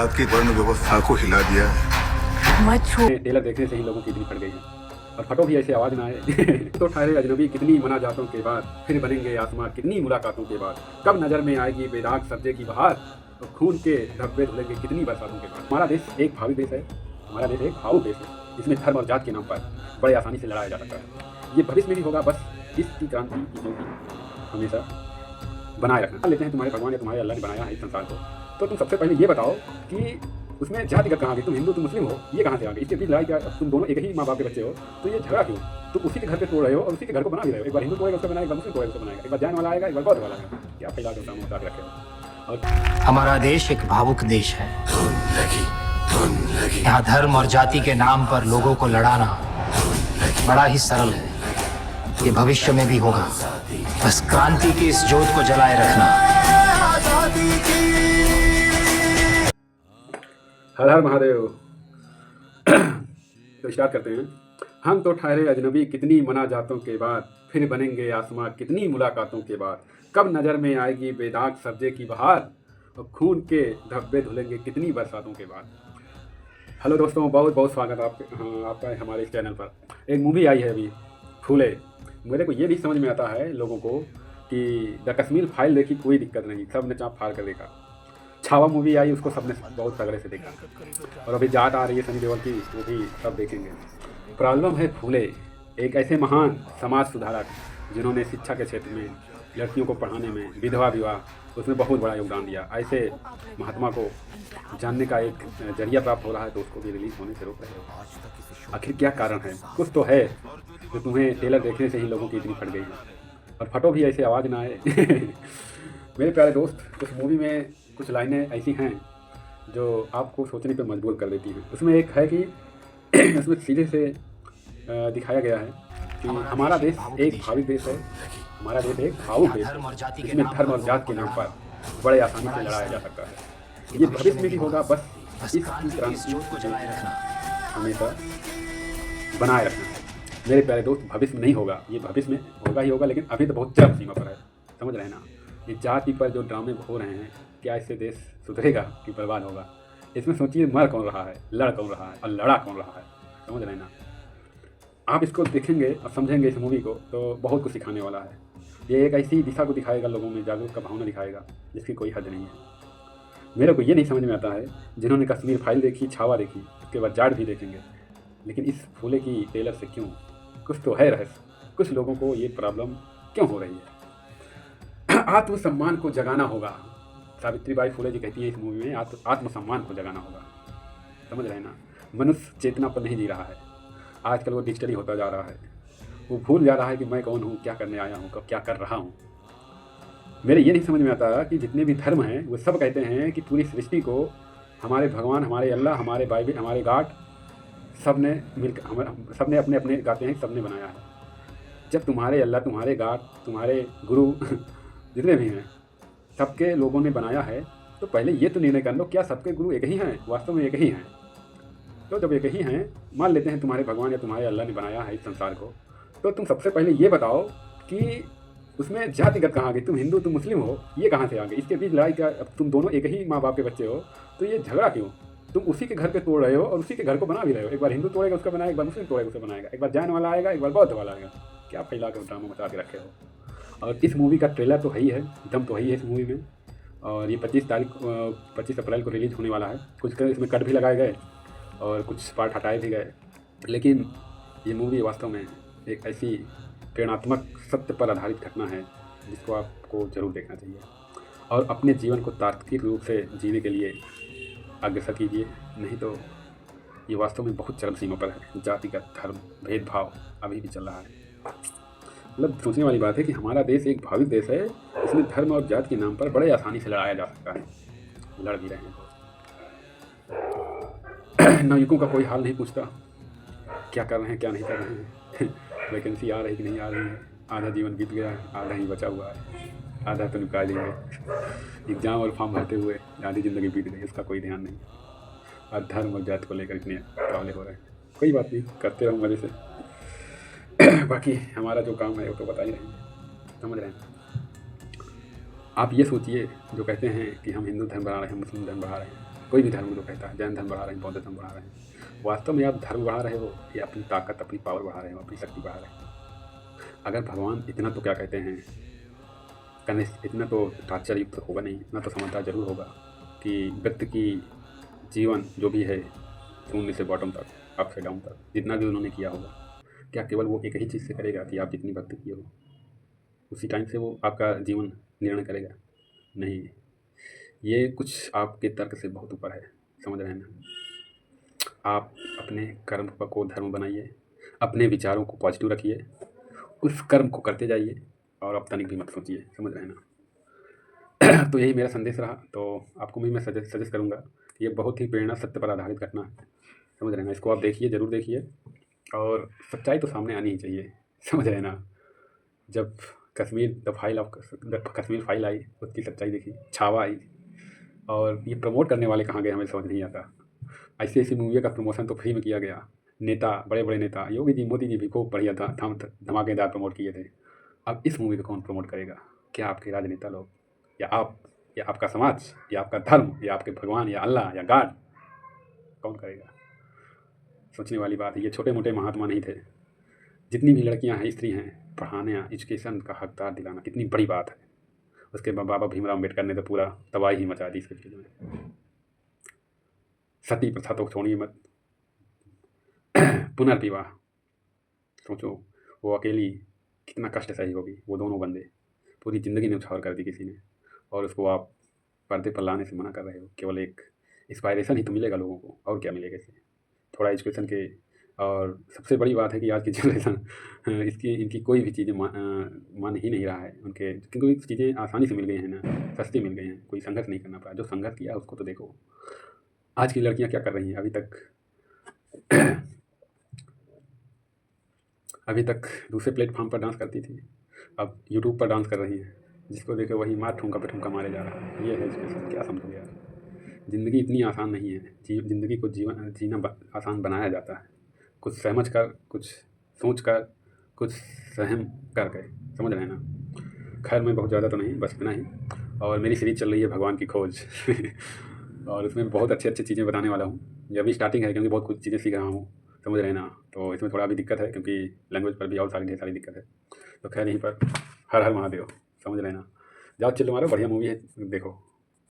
आपकी वर्ण व्यवस्था को हिला दिया है। मत छू। टेलर देखने से ही लोगों की इतनी फट गई है और फटो भी ऐसे आवाज ना आए। तो ठहरे अजनबी कितनी मनाजातों के बाद, फिर बनेंगे आसमां कितनी मुलाकातों के बाद, कब नजर में आएगी बेदाग सब्जे की बहार, तो खून के धब्बे धुलेंगे कितनी बरसातों के बाद। हमारा देश एक भावी देश है, हमारा देश एक भावुक देश है, इसमें धर्म और जात के नाम पर बड़े आसानी से लड़ाया जा सकता है। ये भविष्य में भी होगा, बस इसकी क्रांति की ज्योति हमेशा बनाए रखना। लेते हैं तुम्हारे भगवान या तुम्हारे अल्लाह ने बनाया है इस संसार को, तो तुम सबसे पहले ये बताओ कि उसमें जातिगत कहाँ गई, तुम हिंदू तुम मुस्लिम हो, ये कहाँ से आ गई? इसके बीच लड़ाई क्या? तुम दोनों एक ही माँ बाप के बच्चे हो, तो ये झगड़ा क्यों? तुम उसी के घर पे तोड़ रहे हो और उसी के घर को बना भी रहे हो। एक बार हिंदू तोड़ेगा उसका बनाएगा, एक बार मुस्लिम तोड़ेगा उसका बनाएगा, एक बार जैन वाला आएगा, एक बार बौद्ध वाला आएगा। क्या फैला के सामने उठा के रखे हो। और हमारा देश एक भावुक देश है। यहाँ धर्म और जाति के नाम पर लोगों को लड़ाना बड़ा ही सरल है। ये भविष्य में भी होगा, बस क्रांति की इस जोत को जलाए रखना। हर हर महादेव। तो स्टार्ट करते हैं। हम तो ठहरे अजनबी कितनी मनाजातों के बाद, फिर बनेंगे आसमां कितनी मुलाकातों के बाद, कब नज़र में आएगी बेदाग सब्जे की बहार, और खून के धब्बे धुलेंगे कितनी बरसातों के बाद। हेलो दोस्तों, बहुत बहुत स्वागत आपका हमारे इस चैनल पर। एक मूवी आई है अभी, फूले। मेरे को ये नहीं समझ में आता है लोगों को कि द कश्मीर फाइल देखी, कोई दिक्कत नहीं, सब ने चाप फाड़ कर देखा। छावा मूवी आई, उसको सबने बहुत तगड़े से देखा, और अभी जाट आ रही है सनी देओल की, वो भी सब देखेंगे। प्रॉब्लम है फूले, एक ऐसे महान समाज सुधारक जिन्होंने शिक्षा के क्षेत्र में, लड़कियों को पढ़ाने में, विधवा विवाह, उसमें बहुत बड़ा योगदान दिया। ऐसे महात्मा को जानने का एक जरिया प्राप्त हो रहा है, तो उसको भी रिलीज होने से रोक रहे हो। आखिर क्या कारण है? कुछ तो है जो तुम्हें टेलर देखने से ही लोगों की इतनी फट गई है, और फटो भी ऐसे आवाज़ ना आए। मेरे प्यारे दोस्त, उस मूवी में कुछ लाइनें ऐसी हैं जो आपको सोचने पर मजबूर कर देती हैं। उसमें एक है कि उसमें सीधे से दिखाया गया है कि हमारा देश एक भावी देश है, हमारा देश एक भावुक देश है, इसमें धर्म और जात के नाम पर बड़े आसानी से लड़ाया जा सकता है। ये भविष्य में भी होगा, बस इसकी क्रांति को हमेशा बनाए रखना है। मेरे प्यारे दोस्त, भविष्य में नहीं होगा, ये भविष्य में होगा ही होगा, लेकिन अभी तो बहुत चरम सीमा पर है। समझ रहे हैं ना? ये जाति पर जो ड्रामे हो रहे हैं, क्या इससे देश सुधरेगा कि बर्बाद होगा? इसमें सोचिए, मर कौन रहा है, लड़ कौन रहा है और लड़ा कौन रहा है। समझ रहे हैं ना? आप इसको देखेंगे और समझेंगे इस मूवी को, तो बहुत कुछ सिखाने वाला है। ये एक ऐसी दिशा को दिखाएगा, लोगों में जागरूक का भावना दिखाएगा जिसकी कोई हद नहीं है। मेरे को ये नहीं समझ में आता है, जिन्होंने कश्मीर फाइल देखी, छावा देखी, उसके बाद जाट भी देखेंगे, लेकिन इस फूले की टेलर से क्यों? कुछ तो है रहस्य, कुछ लोगों को ये प्रॉब्लम क्यों हो रही है? आत्मसम्मान को जगाना होगा। सावित्रीबाई फूले जी कहती है इस मूवी में, आत्मसम्मान को जगाना होगा। समझ रहे हैं ना? मनुष्य चेतना पर नहीं जी रहा है। आजकल वो डिजिटली होता जा रहा है, वो भूल जा रहा है कि मैं कौन हूँ, क्या करने आया हूँ, कब क्या कर रहा हूँ। मेरे ये नहीं समझ में आता कि जितने भी धर्म हैं वो सब कहते हैं कि पूरी सृष्टि को हमारे भगवान, हमारे अल्लाह, हमारे बाइबल, हमारे गॉड, सब ने मिलकर, सब ने अपने अपने गाते हैं, सब ने बनाया है। जब तुम्हारे अल्लाह, तुम्हारे गॉड, तुम्हारे गुरु जितने भी हैं, सबके लोगों ने बनाया है, तो पहले ये तो निर्णय कर लो, क्या सबके गुरु एक ही हैं? वास्तव में एक ही हैं? तो जब एक ही हैं, मान लेते हैं तुम्हारे भगवान या तुम्हारे अल्लाह ने बनाया है इस संसार को, तो तुम सबसे पहले ये बताओ कि उसमें जातिगत कहाँ गई? तुम हिंदू तुम मुस्लिम हो, ये कहाँ से आ गई? इसके बीच लड़ाई क्या? तुम दोनों एक ही माँ बाप के बच्चे हो, तो ये झगड़ा क्यों? तुम उसी के घर पे तोड़ रहे हो और उसी के घर को बना भी रहे हो। एक बार हिंदू तोड़ेगा उसका बनाएगा, एक बार मुस्लिम तोड़ेगा उसका बनाएगा, एक बार जैन वाला आएगा, एक बार बौद्ध वाला आएगा। क्या फैला के ड्रामा मचा के रखे हो। और इस मूवी का ट्रेलर तो है ही है, दम तो है ही है इस मूवी में, और ये 25 अप्रैल को रिलीज़ होने वाला है। कुछ इसमें कट भी लगाए गए और कुछ पार्ट हटाए भी गए, लेकिन ये मूवी वास्तव में एक ऐसी प्रेरणात्मक, सत्य पर आधारित घटना है जिसको आपको ज़रूर देखना चाहिए, और अपने जीवन को तार्किक रूप से जीने के लिए अग्रसर कीजिए, नहीं तो ये वास्तव में बहुत चरम सीमा पर है। जातिगत धर्म भेदभाव अभी भी चल रहा है। मतलब सोचने वाली बात है कि हमारा देश एक भाविक देश है, इसमें धर्म और जात के नाम पर बड़े आसानी से लड़ाया जा सकता है, लड़ भी रहे हैं। नायकों का कोई हाल नहीं पूछता, क्या कर रहे हैं क्या नहीं कर रहे हैं। वैकेंसी आ रही कि नहीं आ रही है, आधा जीवन बीत गया है, आधा ही बचा हुआ है, आधा तो निकाल लेंगे। एग्जाम और फॉर्म भरते हुए आधी ज़िंदगी बीत गई, इसका कोई ध्यान नहीं, और धर्म और जात को लेकर इतने कावले हो रहे हैं। कोई बात नहीं, करते रहो मज़े से। बाकी हमारा जो काम है वो तो बता ही रहे हैं। समझ रहे हैं? आप ये सोचिए, जो कहते हैं कि हम हिंदू धर्म बढ़ा रहे हैं, मुस्लिम धर्म बढ़ा रहे हैं, कोई भी धर्म जो कहता है जैन धर्म बढ़ा रहे हैं, बौद्ध धर्म बढ़ा रहे हैं, वास्तव में आप धर्म बढ़ा रहे हो या अपनी ताकत, अपनी पावर बढ़ा रहे हो, अपनी शक्ति बढ़ा रहे हो? अगर भगवान इतना तो क्या कहते हैं करने, इतना तो टार्चर युक्त होगा नहीं, इतना तो समझदार जरूर होगा कि व्यक्ति की जीवन जो भी है शून्य से बॉटम तक, अप से डाउन तक, जितना भी उन्होंने किया होगा, क्या केवल वो एक ही चीज़ से करेगा कि आप जितनी भक्ति किए हो उसी टाइम से वो आपका जीवन निर्णय करेगा? नहीं, ये कुछ आपके तर्क से बहुत ऊपर है, समझ रहे हैं ना? आप अपने कर्म को धर्म बनाइए, अपने विचारों को पॉजिटिव रखिए, उस कर्म को करते जाइए और अब तनिक भी मत सोचिए, समझ रहे हैं ना? तो यही मेरा संदेश रहा। तो आपको भी मैं सजेस्ट करूँगा कि ये बहुत ही प्रेरणा सत्य पर आधारित घटना है, समझ रहे हैं ना? इसको आप देखिए, ज़रूर देखिए, और सच्चाई तो सामने आनी ही चाहिए, समझ रहे हैं ना? जब कश्मीर फाइल आई, उसकी सच्चाई देखी, छावा आई, और ये प्रमोट करने वाले कहाँ गए हमें समझ नहीं आता। ऐसी ऐसी मूवी का प्रमोशन तो फ्री में किया गया, नेता, बड़े बड़े नेता, योगी जी, मोदी जी भी खूब बढ़िया था, धमाकेदार प्रमोट किए थे। अब इस मूवी को कौन प्रमोट करेगा? क्या आपके राजनेता लोग, या आप, या आपका समाज, या आपका धर्म, या आपके भगवान, या अल्लाह, या गॉड? कौन करेगा? सोचने वाली बात है। ये छोटे मोटे महात्मा नहीं थे। जितनी भी लड़कियां हैं, स्त्री हैं, पढ़ाने, एजुकेशन का हकदार दिलाना कितनी बड़ी बात है। उसके बाद बाबा भीमराव अम्बेडकर ने तो पूरा तबाही ही मचा दी इसके चीज़ में। सती प्रथा तो छोड़िए मत, पुनर्विवाह सोचो, वो अकेली कितना कष्ट सही होगी, वो दोनों बंदे, पूरी ज़िंदगी न्यौछावर कर दी किसी ने, और उसको आप पर्दे पर लाने से मना कर रहे हो। केवल एक इंस्पायरेशन ही तो मिलेगा लोगों को, और क्या मिलेगा इससे? थोड़ा एजुकेशन के, और सबसे बड़ी बात है कि आज की जनरेशन इनकी कोई भी चीज़ें मान ही नहीं रहा है उनके, क्योंकि चीज़ें आसानी से मिल गई हैं ना, सस्ती मिल गई हैं, कोई संघर्ष नहीं करना पड़ा। जो संघर्ष किया उसको तो देखो। आज की लड़कियां क्या कर रही हैं? अभी तक दूसरे प्लेटफॉर्म पर डांस करती थी, अब यूट्यूब पर डांस कर रही हैं। जिसको देखे वही मार ठुमका पे ठुमका मारे जा रहा है। ये है एजुकेशन। क्या समझोगे यार? ज़िंदगी इतनी आसान नहीं है। ज़िंदगी को जीना आसान बनाया जाता है, कुछ समझ कर, कुछ सोच कर, कुछ सहम करके, समझ रहे हैं ना? खैर, मैं बहुत ज़्यादा तो नहीं, बस इतना ही। और मेरी सीरीज़ चल रही है भगवान की खोज और उसमें बहुत अच्छी अच्छी चीज़ें बताने वाला हूँ। ये अभी स्टार्टिंग है, क्योंकि बहुत कुछ चीज़ें सीख रहा हूँ, समझ रहे हैं ना? तो इसमें थोड़ा भी दिक्कत है, क्योंकि लैंग्वेज पर भी और ढेर सारी दिक्कत है। तो खैर, यहीं पर हर हर महादेव, समझ रहे हैं ना? जाओ चिल्ल मारो, बढ़िया मूवी है, देखो।